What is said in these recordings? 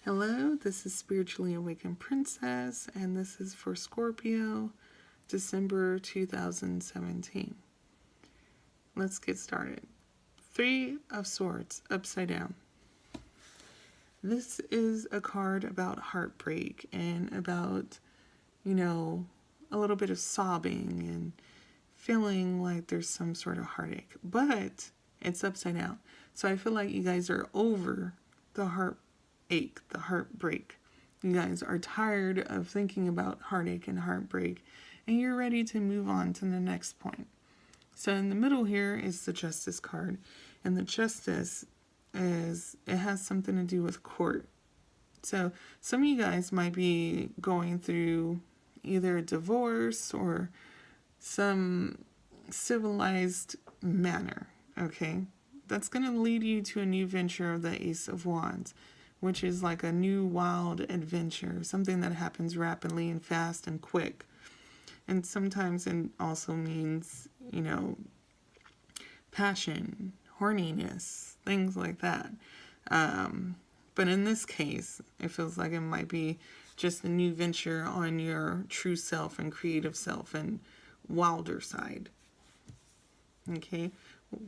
Hello, this is Spiritually Awakened Princess, and this is for Scorpio, December 2017. Let's get started. Three of Swords, upside down. This is a card about heartbreak and about, a little bit of sobbing and feeling like there's some sort of heartache. But it's upside down. So I feel like you guys are over the heartache, the heartbreak. You guys are tired of thinking about heartache and heartbreak, and you're ready to move on to the next point. So in the middle here is the Justice card, and the Justice it has something to do with court. So some of you guys might be going through either a divorce or some civilized manner, okay? That's going to lead you to a new venture of the Ace of Wands, which is like a new wild adventure, something that happens rapidly and fast and quick. And sometimes it also means, passion, horniness, things like that. But in this case, it feels like it might be just a new venture on your true self and creative self and wilder side. Okay,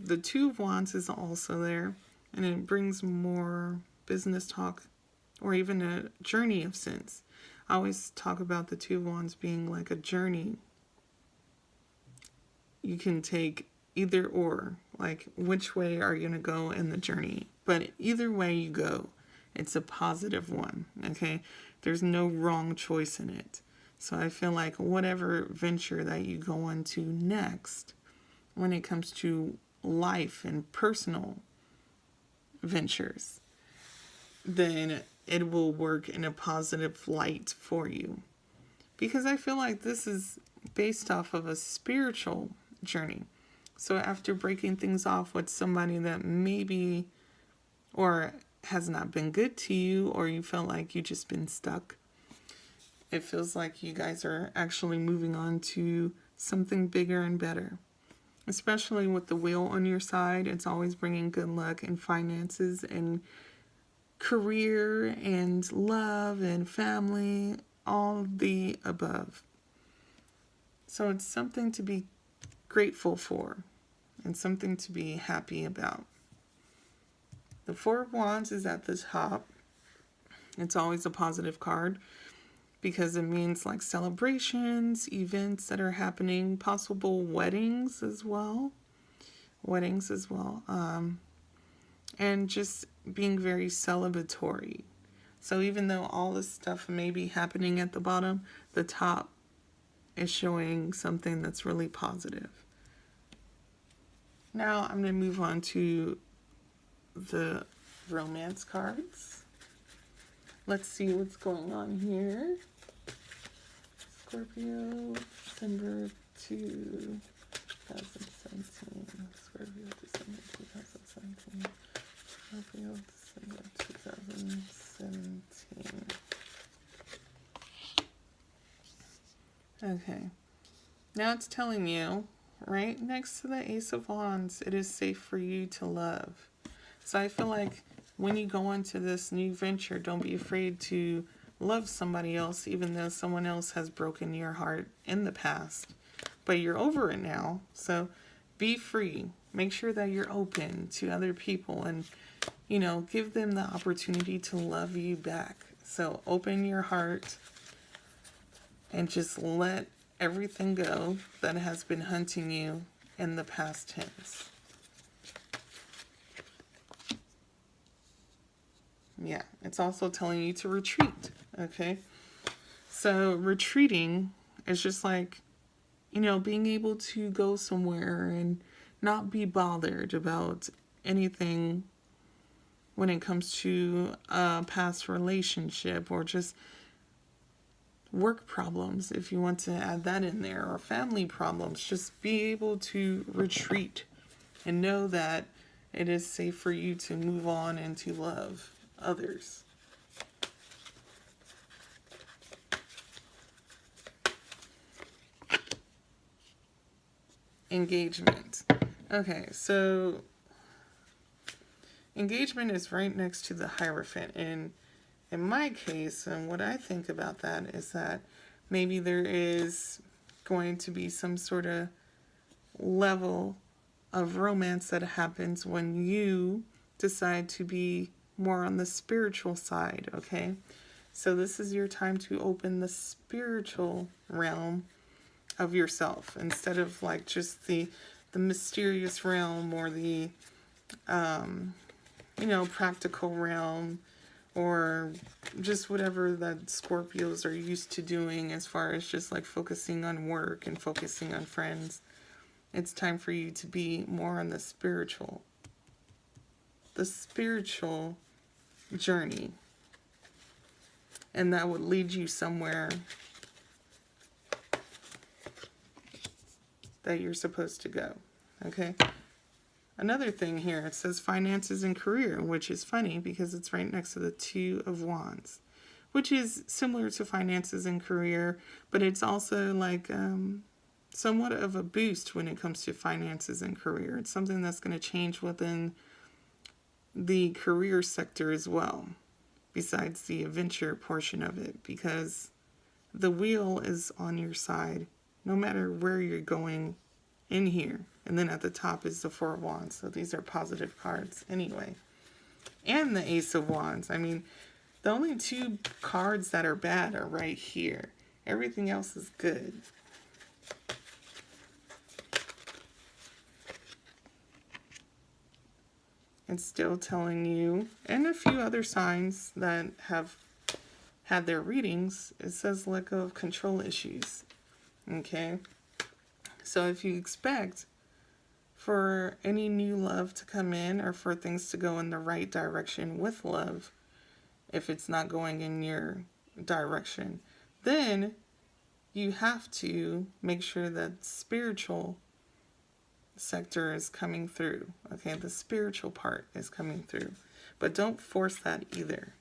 the Two of Wands is also there, and it brings more business talk or even a journey of sense. I always talk about the Two of Wands being like a journey. You can take either or, like which way are you going to go in the journey? But either way you go, it's a positive one, okay? There's no wrong choice in it. So I feel like whatever venture that you go into next, when it comes to life and personal ventures, then it will work in a positive light for you. Because I feel like this is based off of a spiritual journey. So after breaking things off with somebody that maybe or has not been good to you, or you felt like you just been stuck, it feels like you guys are actually moving on to something bigger and better. Especially with the wheel on your side, it's always bringing good luck and finances and career and love and family, all the above. So it's something to be grateful for and something to be happy about. The Four of Wands is at the top. It's always a positive card because it means like celebrations, events that are happening, possible weddings as well. And just being very celebratory. So even though all this stuff may be happening at the bottom, the top is showing something that's really positive. Now I'm going to move on to the romance cards. Let's see what's going on here. Scorpio, December 2017. Scorpio, December 2017. Scorpio, December 2017. Okay. Now it's telling you, right next to the Ace of Wands, it is safe for you to love. So I feel like when you go into this new venture, don't be afraid to love somebody else, even though someone else has broken your heart in the past. But you're over it now, so be free. Make sure that you're open to other people and, give them the opportunity to love you back. So open your heart and just let everything go that has been hunting you in the past tense. Yeah, it's also telling you to retreat, okay? So retreating is just like, being able to go somewhere and not be bothered about anything when it comes to a past relationship or just work problems, if you want to add that in there, or family problems. Just be able to retreat and know that it is safe for you to move on and to love others. Engagement. Okay, so engagement is right next to the Hierophant, and in my case, and what I think about that is that maybe there is going to be some sort of level of romance that happens when you decide to be more on the spiritual side, okay? So this is your time to open the spiritual realm of yourself instead of like just the mysterious realm or the practical realm, or just whatever that Scorpios are used to doing as far as just like focusing on work and focusing on friends. It's time for you to be more on the spiritual journey. And that would lead you somewhere that you're supposed to go. Okay? Another thing here, it says finances and career, which is funny because it's right next to the Two of Wands, which is similar to finances and career, but it's also like somewhat of a boost when it comes to finances and career. It's something that's going to change within the career sector as well, besides the adventure portion of it, because the wheel is on your side no matter where you're going in here. And then at the top is the Four of Wands. So these are positive cards anyway. And the Ace of Wands. I mean, the only two cards that are bad are right here. Everything else is good. It's still telling you, and a few other signs that have had their readings, it says let go of control issues. Okay? So if you expect for any new love to come in or for things to go in the right direction with love, if it's not going in your direction, then you have to make sure that spiritual sector is coming through. Okay, the spiritual part is coming through. But don't force that either.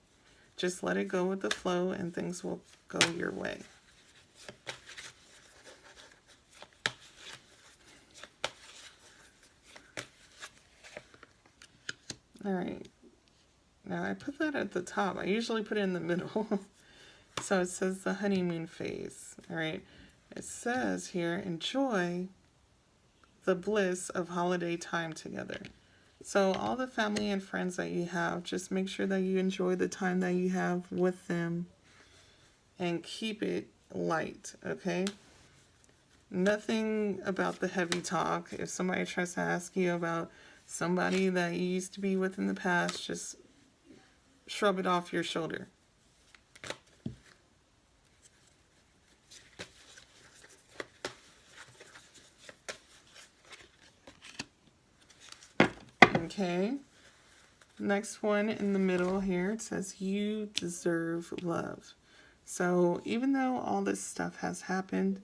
Just let it go with the flow and things will go your way. All right. Now I put that at the top. I usually put it in the middle. So it says the honeymoon phase. All right. It says here, enjoy the bliss of holiday time together. So all the family and friends that you have, just make sure that you enjoy the time that you have with them and keep it light, okay? Nothing about the heavy talk. If somebody tries to ask you about somebody that you used to be with in the past, just shrug it off your shoulder. Okay. Next one in the middle here, it says you deserve love. So even though all this stuff has happened,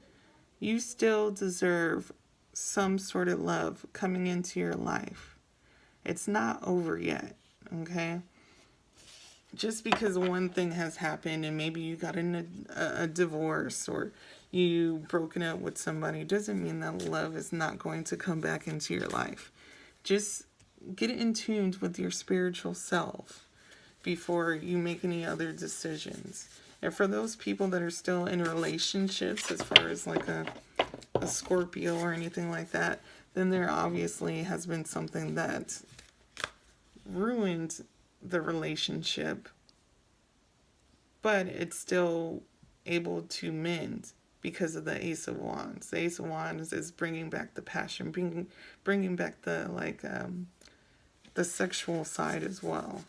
you still deserve some sort of love coming into your life. It's not over yet, okay? Just because one thing has happened and maybe you got in a divorce or you broken up with somebody doesn't mean that love is not going to come back into your life. Just get in tune with your spiritual self before you make any other decisions. And for those people that are still in relationships, as far as like a Scorpio or anything like that, then there obviously has been something that ruined the relationship, but it's still able to mend because of the Ace of Wands. The Ace of Wands is bringing back the passion, bringing back the the sexual side as well.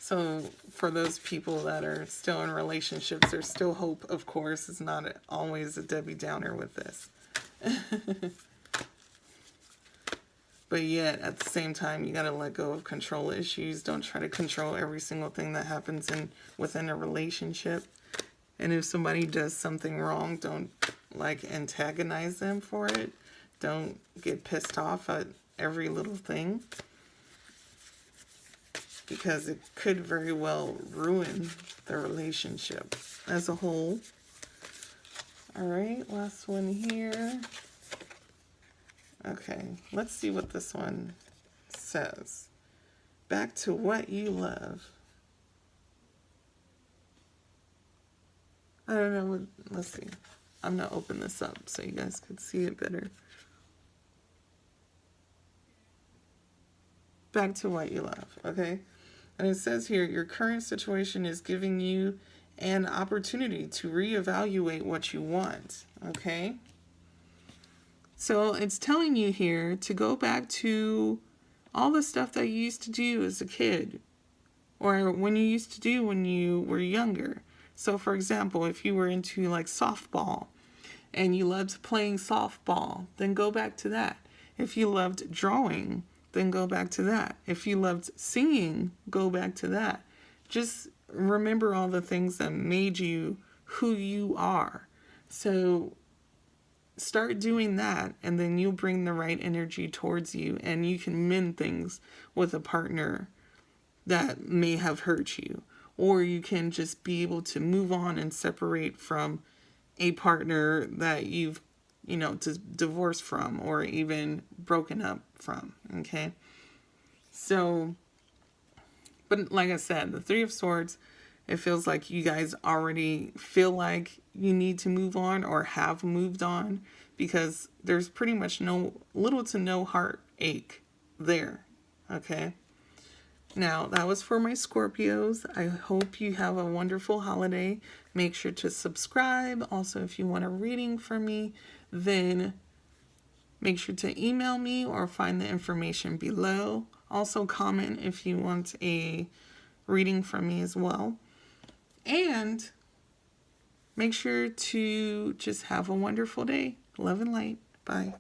So for those people that are still in relationships, there's still hope, of course. It's not always a Debbie Downer with this. But yet, at the same time, you got to let go of control issues. Don't try to control every single thing that happens within a relationship. And if somebody does something wrong, don't antagonize them for it. Don't get pissed off at every little thing, because it could very well ruin the relationship as a whole. All right, last one here. Okay, let's see what this one says. Back to what you love. I don't know. Let's see. I'm going to open this up so you guys could see it better. Back to what you love, okay? And it says here, your current situation is giving you an opportunity to reevaluate what you want, okay? So it's telling you here to go back to all the stuff that you used to do as a kid, or when you used to do when you were younger. So for example, if you were into like softball and you loved playing softball, then go back to that. If you loved drawing, then go back to that. If you loved singing, go back to that. Just remember all the things that made you who you are. So start doing that, and then you'll bring the right energy towards you, and you can mend things with a partner that may have hurt you. Or you can just be able to move on and separate from a partner that you've divorced from or even broken up from, okay? So, but like I said, the Three of Swords, it feels like you guys already feel like you need to move on or have moved on, because there's pretty much little to no heartache there, okay? Now, that was for my Scorpios. I hope you have a wonderful holiday. Make sure to subscribe. Also, if you want a reading from me, then make sure to email me or find the information below. Also, comment if you want a reading from me as well. And make sure to just have a wonderful day. Love and light. Bye.